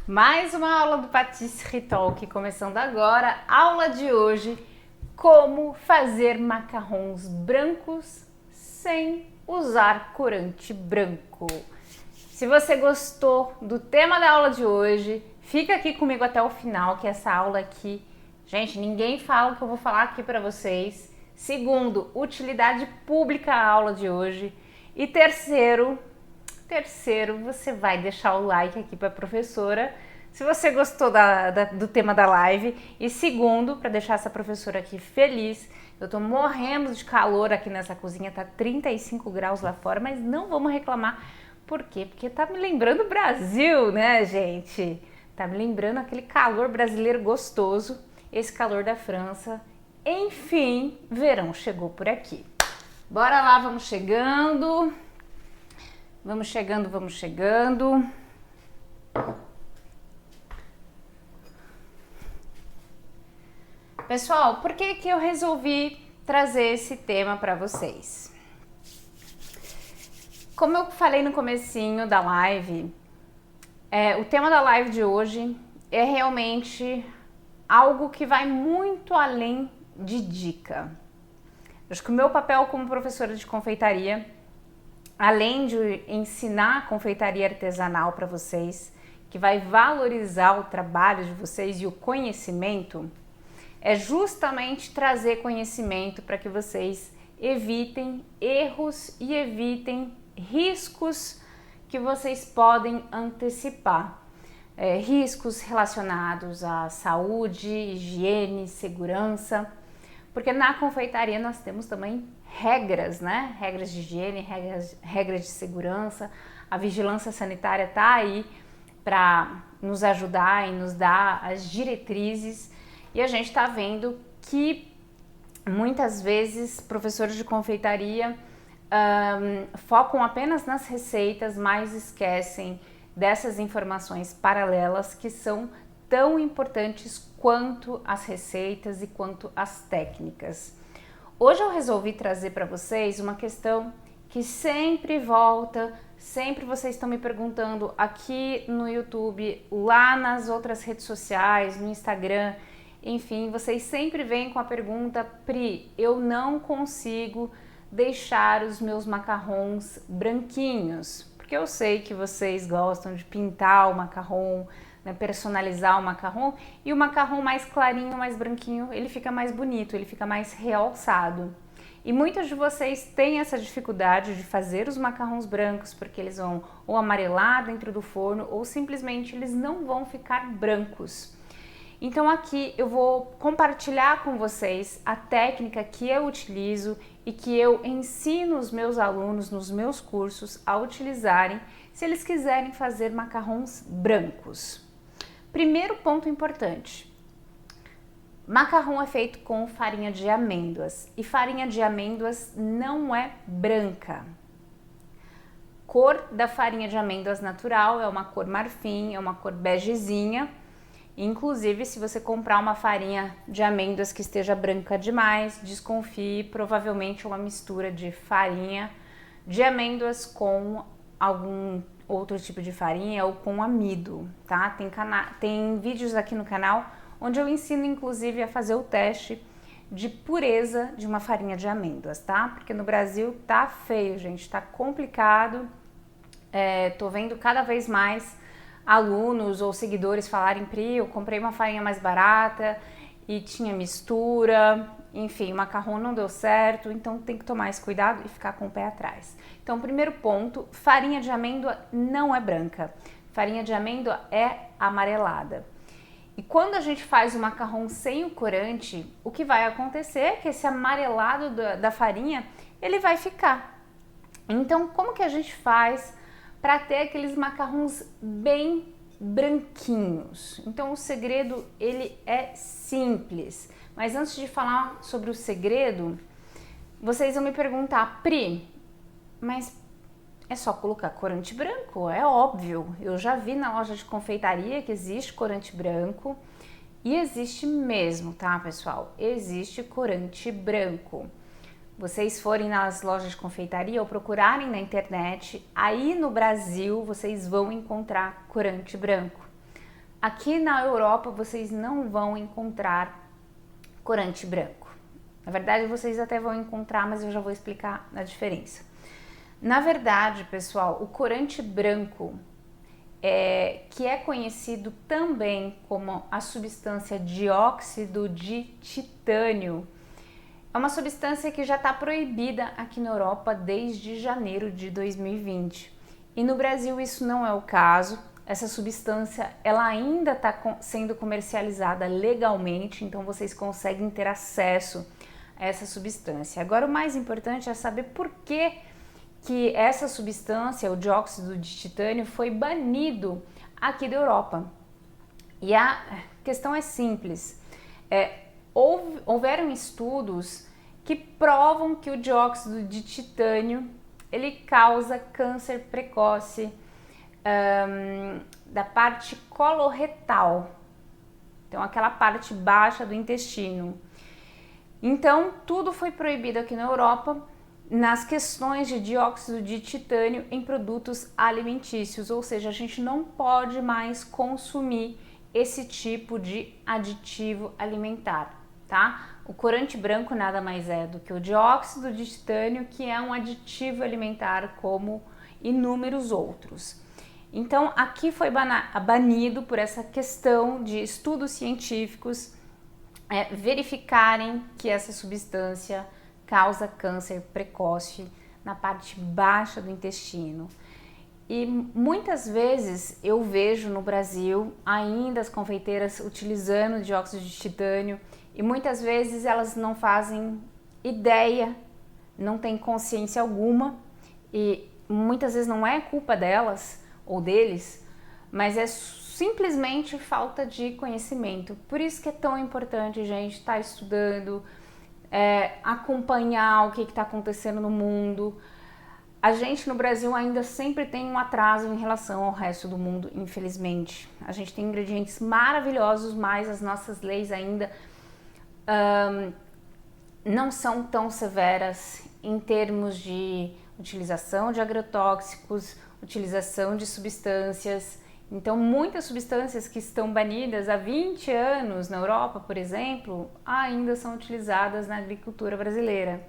Mais uma aula do Patisserie Talk, começando agora. Aula de hoje, como fazer macarrons brancos sem usar corante branco. Se você gostou do tema da aula de hoje, fica aqui comigo até o final, que essa aula aqui, gente, ninguém fala o que eu vou falar aqui para vocês. Segundo, utilidade pública a aula de hoje. E terceiro, você vai deixar o like aqui para a professora, se você gostou do tema da live. E segundo, para deixar essa professora aqui feliz, eu tô morrendo de calor aqui nessa cozinha, tá 35 graus lá fora, mas não vamos reclamar. Por quê? Porque tá me lembrando o Brasil, né, gente? Tá me lembrando aquele calor brasileiro gostoso, esse calor da França. Enfim, verão chegou por aqui. Bora lá, vamos chegando. Vamos chegando. Pessoal, por que eu resolvi trazer esse tema para vocês? Como eu falei no comecinho da live, o tema da live de hoje é realmente algo que vai muito além de dica. Acho que o meu papel como professora de confeitaria, além de ensinar confeitaria artesanal para vocês, que vai valorizar o trabalho de vocês e o conhecimento, é justamente trazer conhecimento para que vocês evitem erros e evitem riscos que vocês podem antecipar. Riscos relacionados à saúde, higiene, segurança, porque na confeitaria nós temos também regras, né? Regras de higiene, regras de segurança. A vigilância sanitária está aí para nos ajudar e nos dar as diretrizes. E a gente está vendo que muitas vezes professores de confeitaria focam apenas nas receitas, mas esquecem dessas informações paralelas que são tão importantes quanto as receitas e quanto as técnicas. Hoje eu resolvi trazer para vocês uma questão que sempre volta, sempre vocês estão me perguntando aqui no YouTube, lá nas outras redes sociais, no Instagram, enfim, vocês sempre vêm com a pergunta: Pri, eu não consigo deixar os meus macarrons branquinhos, porque eu sei que vocês gostam de pintar o macarrão, né, personalizar o macarrão, e o macarrão mais clarinho, mais branquinho, ele fica mais bonito, ele fica mais realçado. E muitos de vocês têm essa dificuldade de fazer os macarrons brancos porque eles vão ou amarelar dentro do forno ou simplesmente eles não vão ficar brancos. Então aqui eu vou compartilhar com vocês a técnica que eu utilizo e que eu ensino os meus alunos nos meus cursos a utilizarem se eles quiserem fazer macarrons brancos. Primeiro ponto importante: macarrão é feito com farinha de amêndoas e farinha de amêndoas não é branca. Cor da farinha de amêndoas natural é uma cor marfim, é uma cor begezinha. Inclusive, se você comprar uma farinha de amêndoas que esteja branca demais, desconfie, provavelmente uma mistura de farinha de amêndoas com algum outro tipo de farinha ou com amido, tá? Tem vídeos aqui no canal onde eu ensino inclusive a fazer o teste de pureza de uma farinha de amêndoas, tá? Porque no Brasil tá feio, gente, tá complicado. Tô vendo cada vez mais alunos ou seguidores falarem: Pri, eu comprei uma farinha mais barata e tinha mistura, enfim, o macarrão não deu certo, então tem que tomar esse cuidado e ficar com o pé atrás. Então, primeiro ponto: farinha de amêndoa não é branca, farinha de amêndoa é amarelada. E quando a gente faz o macarrão sem o corante, o que vai acontecer é que esse amarelado da farinha, ele vai ficar. Então, como que a gente faz para ter aqueles macarrons bem branquinhos? Então o segredo, ele é simples. Mas antes de falar sobre o segredo, vocês vão me perguntar: Pri, mas é só colocar corante branco? É óbvio, eu já vi na loja de confeitaria que existe corante branco e existe mesmo, tá, pessoal? Existe corante branco. Vocês forem nas lojas de confeitaria ou procurarem na internet, aí no Brasil vocês vão encontrar corante branco. Aqui na Europa vocês não vão encontrar corante branco. Na verdade, vocês até vão encontrar, mas eu já vou explicar a diferença. Na verdade, pessoal, o corante branco, que é conhecido também como a substância dióxido de titânio, é uma substância que já está proibida aqui na Europa desde janeiro de 2020. E no Brasil isso não é o caso. Essa substância ela ainda está sendo comercializada legalmente, então vocês conseguem ter acesso a essa substância. Agora o mais importante é saber por que essa substância, o dióxido de titânio, foi banido aqui da Europa. E a questão é simples. Houveram estudos que provam que o dióxido de titânio ele causa câncer precoce da parte coloretal, então aquela parte baixa do intestino. Então tudo foi proibido aqui na Europa nas questões de dióxido de titânio em produtos alimentícios, ou seja, a gente não pode mais consumir esse tipo de aditivo alimentar, tá? O corante branco nada mais é do que o dióxido de titânio, que é um aditivo alimentar como inúmeros outros. Então, aqui foi banido por essa questão de estudos científicos verificarem que essa substância causa câncer precoce na parte baixa do intestino. E muitas vezes eu vejo no Brasil ainda as confeiteiras utilizando dióxido de titânio e muitas vezes elas não fazem ideia, não têm consciência alguma e muitas vezes não é culpa delas ou deles, mas é simplesmente falta de conhecimento. Por isso que é tão importante, gente, estar estudando, acompanhar o que está acontecendo no mundo. A gente no Brasil ainda sempre tem um atraso em relação ao resto do mundo, infelizmente. A gente tem ingredientes maravilhosos, mas as nossas leis ainda não são tão severas em termos de utilização de agrotóxicos, utilização de substâncias. Então, muitas substâncias que estão banidas há 20 anos na Europa, por exemplo, ainda são utilizadas na agricultura brasileira.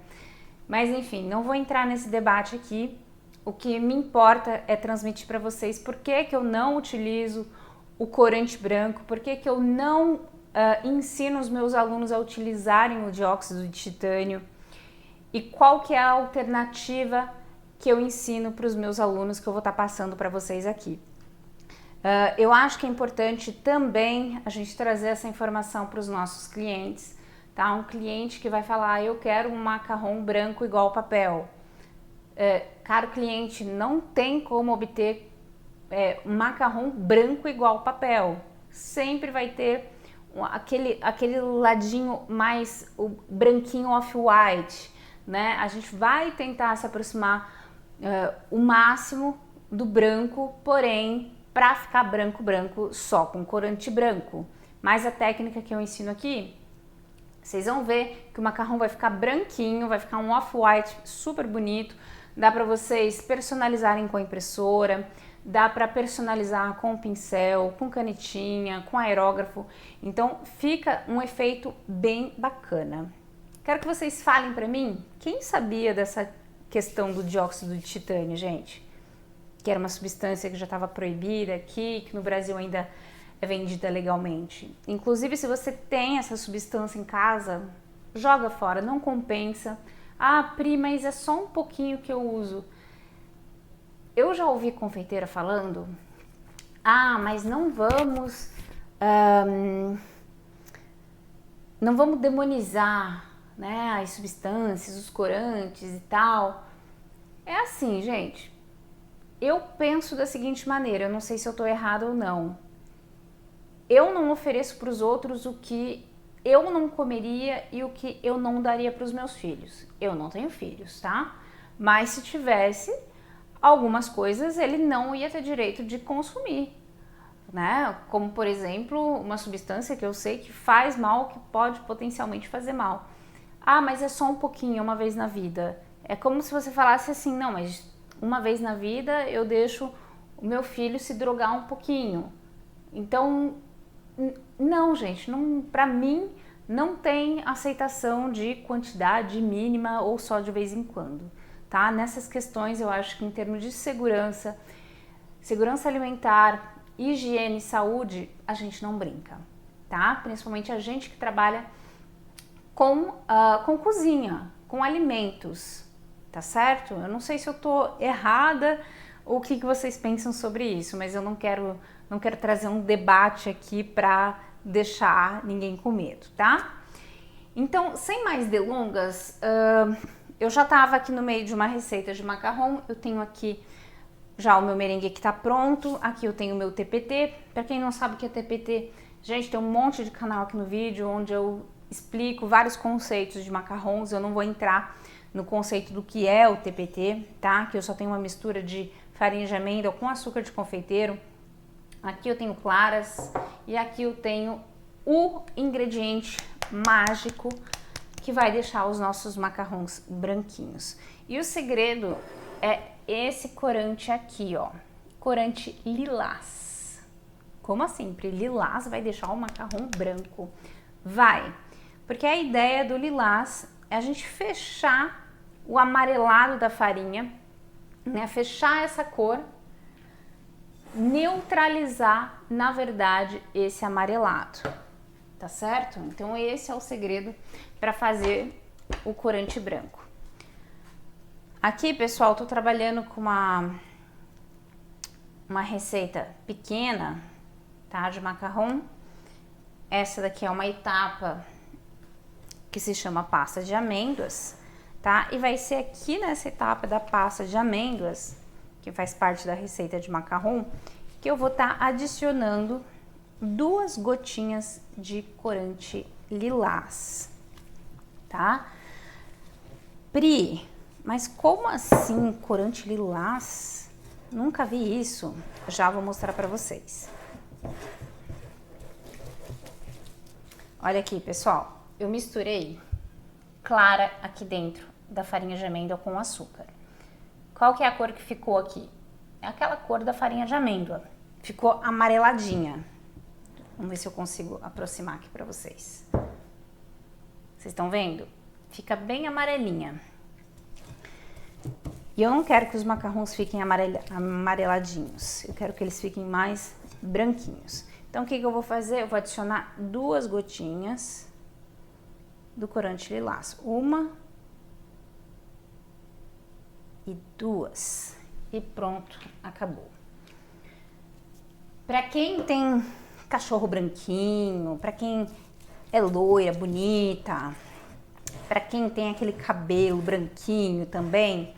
Mas, enfim, não vou entrar nesse debate aqui. O que me importa é transmitir para vocês por que eu não utilizo o corante branco, por que eu não ensino os meus alunos a utilizarem o dióxido de titânio e qual que é a alternativa que eu ensino para os meus alunos que eu vou estar passando para vocês aqui. Eu acho que é importante também a gente trazer essa informação para os nossos clientes, tá? Um cliente que vai falar, eu quero um macarrão branco igual papel. Caro cliente, não tem como obter um macarrão branco igual papel. Sempre vai ter aquele ladinho mais o branquinho off-white, né? A gente vai tentar se aproximar o máximo do branco, porém para ficar branco só com corante branco. Mas a técnica que eu ensino aqui, vocês vão ver que o macarrão vai ficar branquinho, vai ficar um off-white super bonito. Dá para vocês personalizarem com a impressora, dá para personalizar com pincel, com canetinha, com aerógrafo. Então fica um efeito bem bacana. Quero que vocês falem para mim, quem sabia dessa questão do dióxido de titânio, gente? Que era uma substância que já estava proibida aqui, que no Brasil ainda é vendida legalmente. Inclusive, se você tem essa substância em casa, joga fora, não compensa. Ah, Pri, mas é só um pouquinho que eu uso. Eu já ouvi confeiteira falando, mas não vamos demonizar, né, as substâncias, os corantes e tal. É assim, gente. Eu penso da seguinte maneira, eu não sei se eu estou errada ou não. Eu não ofereço para os outros o que eu não comeria e o que eu não daria para os meus filhos. Eu não tenho filhos, tá? Mas se tivesse, algumas coisas ele não ia ter direito de consumir, né? Como, por exemplo, uma substância que eu sei que faz mal, que pode potencialmente fazer mal. Ah, mas é só um pouquinho, uma vez na vida. É como se você falasse assim, não, mas uma vez na vida eu deixo o meu filho se drogar um pouquinho. Então, não, gente, não, pra mim não tem aceitação de quantidade mínima ou só de vez em quando, tá? Nessas questões eu acho que em termos de segurança alimentar, higiene e saúde, a gente não brinca, tá? Principalmente a gente que trabalha com cozinha, com alimentos, tá certo? Eu não sei se eu tô errada ou o que vocês pensam sobre isso, mas eu não quero trazer um debate aqui para deixar ninguém com medo, tá? Então, sem mais delongas, eu já estava aqui no meio de uma receita de macarrão. Eu tenho aqui já o meu merengue que tá pronto. Aqui eu tenho o meu TPT. Para quem não sabe o que é TPT, gente, tem um monte de canal aqui no vídeo onde eu explico vários conceitos de macarrons. Eu não vou entrar no conceito do que é o TPT, tá? Que eu só tenho uma mistura de farinha de amêndoa com açúcar de confeiteiro. Aqui eu tenho claras e aqui eu tenho o ingrediente mágico que vai deixar os nossos macarrons branquinhos. E o segredo é esse corante aqui, ó, corante lilás. Como assim? Lilás vai deixar o macarrão branco? Vai, porque a ideia do lilás é a gente fechar o amarelado da farinha, né? Fechar essa cor, neutralizar, na verdade, esse amarelado, tá certo? Então esse é o segredo para fazer o corante branco. Aqui, pessoal, tô trabalhando com uma receita pequena, tá, de macarrão. Essa daqui é uma etapa que se chama pasta de amêndoas, tá? E vai ser aqui nessa etapa da pasta de amêndoas, que faz parte da receita de macarrão, que eu vou estar adicionando 2 gotinhas de corante lilás, tá? Pri, mas como assim corante lilás? Nunca vi isso. Já vou mostrar para vocês. Olha aqui, pessoal, eu misturei clara aqui dentro da farinha de amêndoa com açúcar. Qual que é a cor que ficou aqui? É aquela cor da farinha de amêndoa. Ficou amareladinha. Vamos ver se eu consigo aproximar aqui para vocês. Vocês estão vendo? Fica bem amarelinha. E eu não quero que os macarrons fiquem amareladinhos. Eu quero que eles fiquem mais branquinhos. Então, o que eu vou fazer? Eu vou adicionar 2 gotinhas do corante lilás. 1 e 2. E pronto, acabou. Para quem tem cachorro branquinho, para quem é loira, bonita, para quem tem aquele cabelo branquinho também,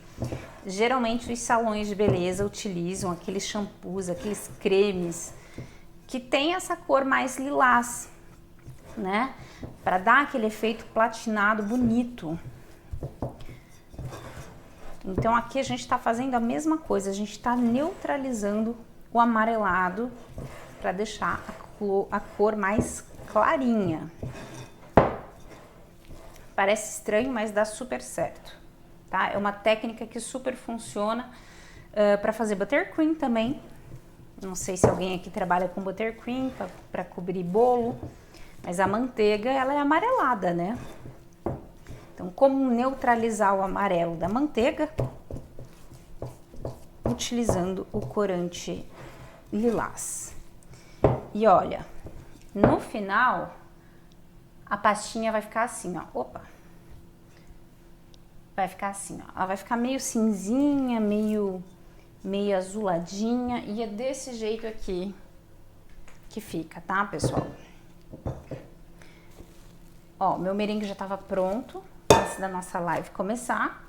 geralmente os salões de beleza utilizam aqueles shampoos, aqueles cremes que tem essa cor mais lilás, né? Para dar aquele efeito platinado bonito. Então aqui a gente está fazendo a mesma coisa, a gente está neutralizando o amarelado para deixar a cor mais clarinha. Parece estranho, mas dá super certo, tá? É uma técnica que super funciona para fazer buttercream também. Não sei se alguém aqui trabalha com buttercream para cobrir bolo, mas a manteiga ela é amarelada, né? Então, como neutralizar o amarelo da manteiga? Utilizando o corante lilás. E olha, no final a pastinha vai ficar assim, ó. Opa! Vai ficar assim, ó. Ela vai ficar meio cinzinha, meio azuladinha, e é desse jeito aqui que fica, tá, pessoal? Ó, meu merengue já tava pronto antes da nossa live começar.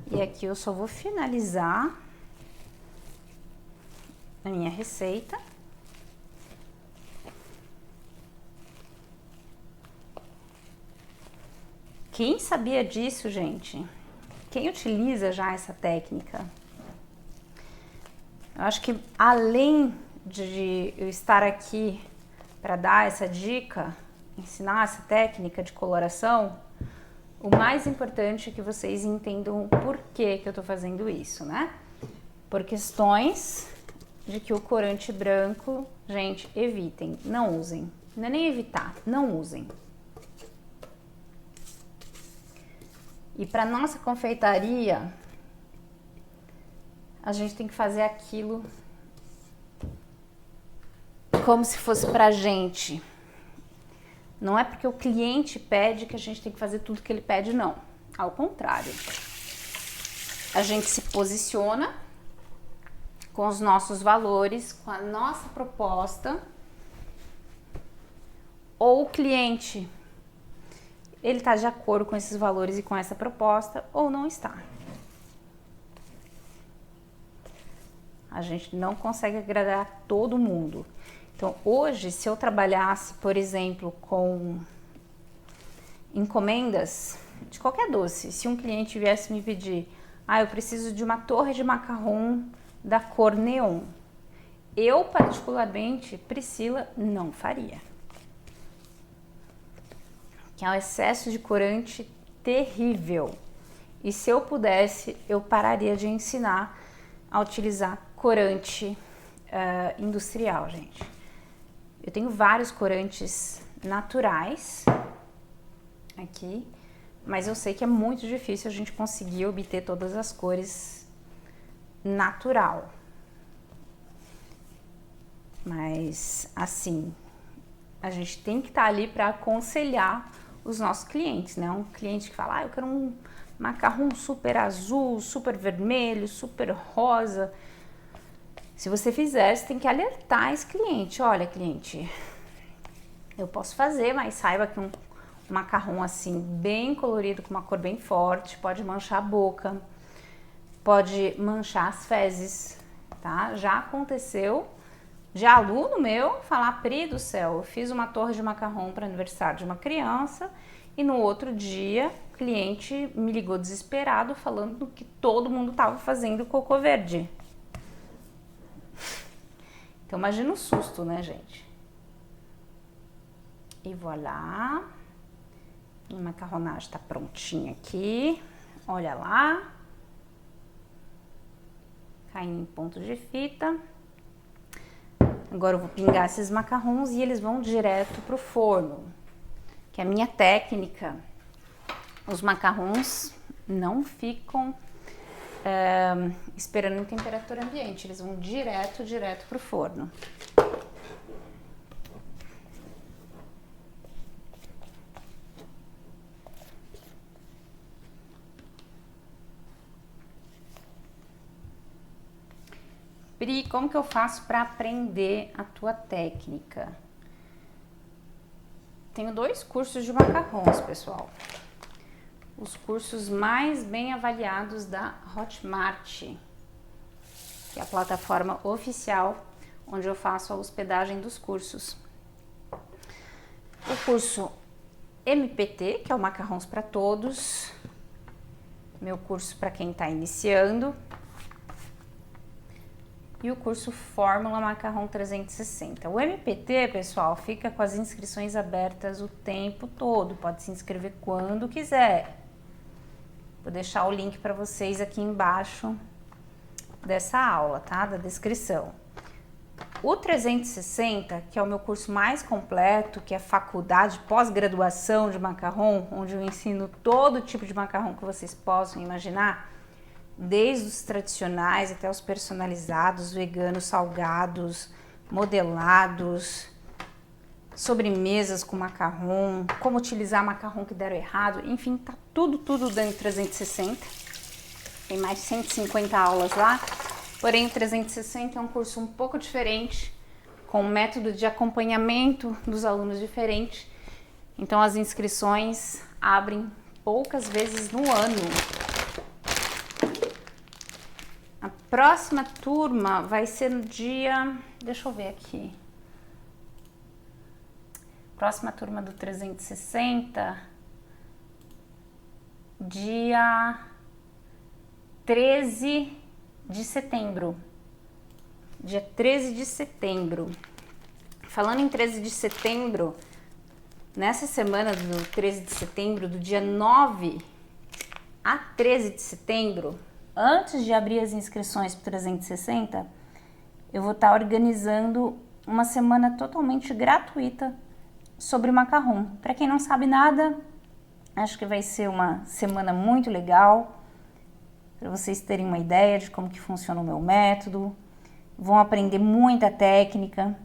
E aqui eu só vou finalizar a minha receita. Quem sabia disso, gente? Quem utiliza já essa técnica? Eu acho que além de eu estar aqui para dar essa dica, ensinar essa técnica de coloração, o mais importante é que vocês entendam o porquê que eu tô fazendo isso, né? Por questões de que o corante branco, gente, evitem, não usem. Não é nem evitar, não usem. E para nossa confeitaria, a gente tem que fazer aquilo como se fosse pra gente. Não é porque o cliente pede que a gente tem que fazer tudo que ele pede, não. Ao contrário. A gente se posiciona com os nossos valores, com a nossa proposta, ou o cliente, ele está de acordo com esses valores e com essa proposta, ou não está. A gente não consegue agradar todo mundo. Então, hoje, se eu trabalhasse, por exemplo, com encomendas de qualquer doce, se um cliente viesse me pedir, eu preciso de uma torre de macarrão da cor neon, eu, particularmente, Priscila, não faria. Que é um excesso de corante terrível. E se eu pudesse, eu pararia de ensinar a utilizar corante industrial, gente. Eu tenho vários corantes naturais aqui, mas eu sei que é muito difícil a gente conseguir obter todas as cores natural. Mas, assim, a gente tem que estar ali para aconselhar os nossos clientes, né? Um cliente que fala, eu quero um macarrão super azul, super vermelho, super rosa. Se você fizer, você tem que alertar esse cliente. Olha, cliente, eu posso fazer, mas saiba que um macarrão assim, bem colorido, com uma cor bem forte, pode manchar a boca, pode manchar as fezes, tá? Já aconteceu de aluno meu falar, Pri do céu, eu fiz uma torre de macarrão para aniversário de uma criança e no outro dia o cliente me ligou desesperado falando que todo mundo estava fazendo cocô verde. Então imagina o susto, né, gente? E voilà, minha macarronagem está prontinha aqui, olha lá, caindo em ponto de fita. Agora eu vou pingar esses macarrons e eles vão direto pro forno, que é a minha técnica. Os macarrons não ficam esperando em temperatura ambiente, eles vão direto pro forno. Pri, como que eu faço para aprender a tua técnica? Tenho 2 cursos de macarrons, pessoal. Os cursos mais bem avaliados da Hotmart, que é a plataforma oficial onde eu faço a hospedagem dos cursos. O curso MPT, que é o Macarrons para Todos, meu curso para quem está iniciando, e o curso Fórmula Macarrão 360. O MPT, pessoal, fica com as inscrições abertas o tempo todo, pode se inscrever quando quiser. Vou deixar o link para vocês aqui embaixo dessa aula, tá? Da descrição. O 360, que é o meu curso mais completo, que é faculdade, pós-graduação de macarrão, onde eu ensino todo tipo de macarrão que vocês possam imaginar, desde os tradicionais até os personalizados, veganos, salgados, modelados, sobremesas com macarrão, como utilizar macarrão que deram errado, enfim, tá tudo dentro do 360. Tem mais de 150 aulas lá, porém o 360 é um curso um pouco diferente, com um método de acompanhamento dos alunos diferente. Então as inscrições abrem poucas vezes no ano. A próxima turma vai ser no dia, deixa eu ver aqui, próxima turma do 360, dia 13 de setembro. Dia 13 de setembro. Falando em 13 de setembro, nessa semana do 13 de setembro, do dia 9 a 13 de setembro, antes de abrir as inscrições para o 360, eu vou estar organizando uma semana totalmente gratuita sobre macarrão. Para quem não sabe nada, acho que vai ser uma semana muito legal, para vocês terem uma ideia de como que funciona o meu método. Vão aprender muita técnica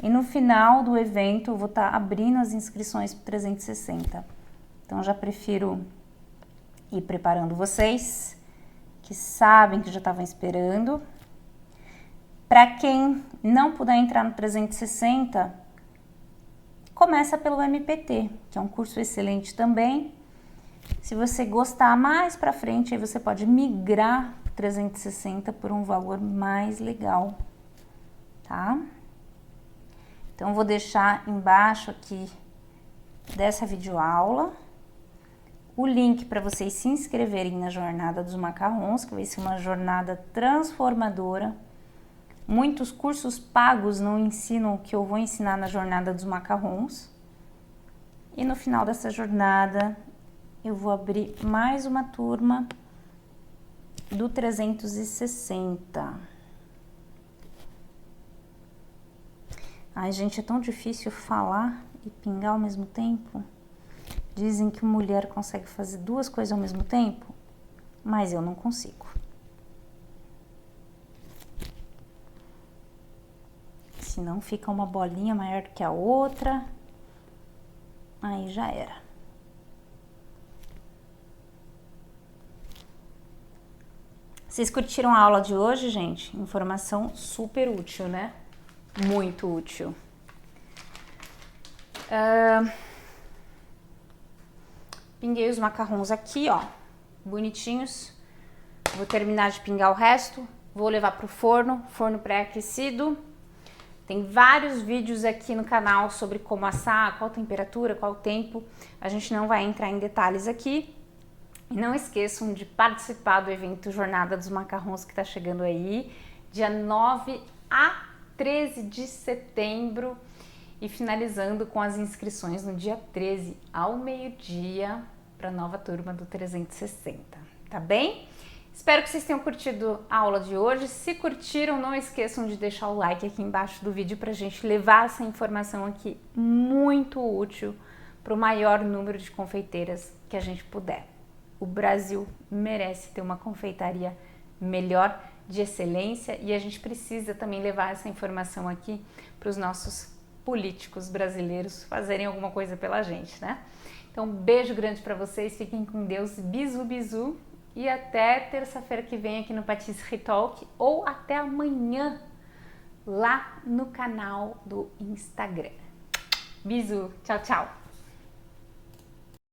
e no final do evento eu vou estar abrindo as inscrições para 360. Então já prefiro ir preparando vocês, que sabem que já estavam esperando. Para quem não puder entrar no 360, começa pelo MPT, que é um curso excelente também. Se você gostar mais para frente, aí você pode migrar para 360 por um valor mais legal, tá? Então, vou deixar embaixo aqui dessa videoaula o link para vocês se inscreverem na Jornada dos Macarrons, que vai ser uma jornada transformadora. Muitos cursos pagos não ensinam o que eu vou ensinar na Jornada dos Macarrons. E no final dessa jornada, eu vou abrir mais uma turma do 360. Ai, gente, é tão difícil falar e pingar ao mesmo tempo. Dizem que mulher consegue fazer duas coisas ao mesmo tempo, mas eu não consigo. Senão fica uma bolinha maior que a outra, aí já era. Vocês curtiram a aula de hoje, gente? Informação super útil, né? Muito útil. Pinguei os macarrons aqui, ó, bonitinhos. Vou terminar de pingar o resto. Vou levar pro forno, forno pré-aquecido. Tem vários vídeos aqui no canal sobre como assar, qual temperatura, qual tempo. A gente não vai entrar em detalhes aqui. E não esqueçam de participar do evento Jornada dos Macarrons que tá chegando aí, dia 9 a 13 de setembro. E finalizando com as inscrições no dia 13 ao meio-dia para a nova turma do 360, tá bem? Espero que vocês tenham curtido a aula de hoje. Se curtiram, não esqueçam de deixar o like aqui embaixo do vídeo para a gente levar essa informação aqui muito útil para o maior número de confeiteiras que a gente puder. O Brasil merece ter uma confeitaria melhor, de excelência, e a gente precisa também levar essa informação aqui para os nossos políticos brasileiros fazerem alguma coisa pela gente, né? Então, um beijo grande para vocês, fiquem com Deus, bisu, bisu, e até terça-feira que vem aqui no Patisserie Talk, ou até amanhã lá no canal do Instagram. Bisu, tchau, tchau!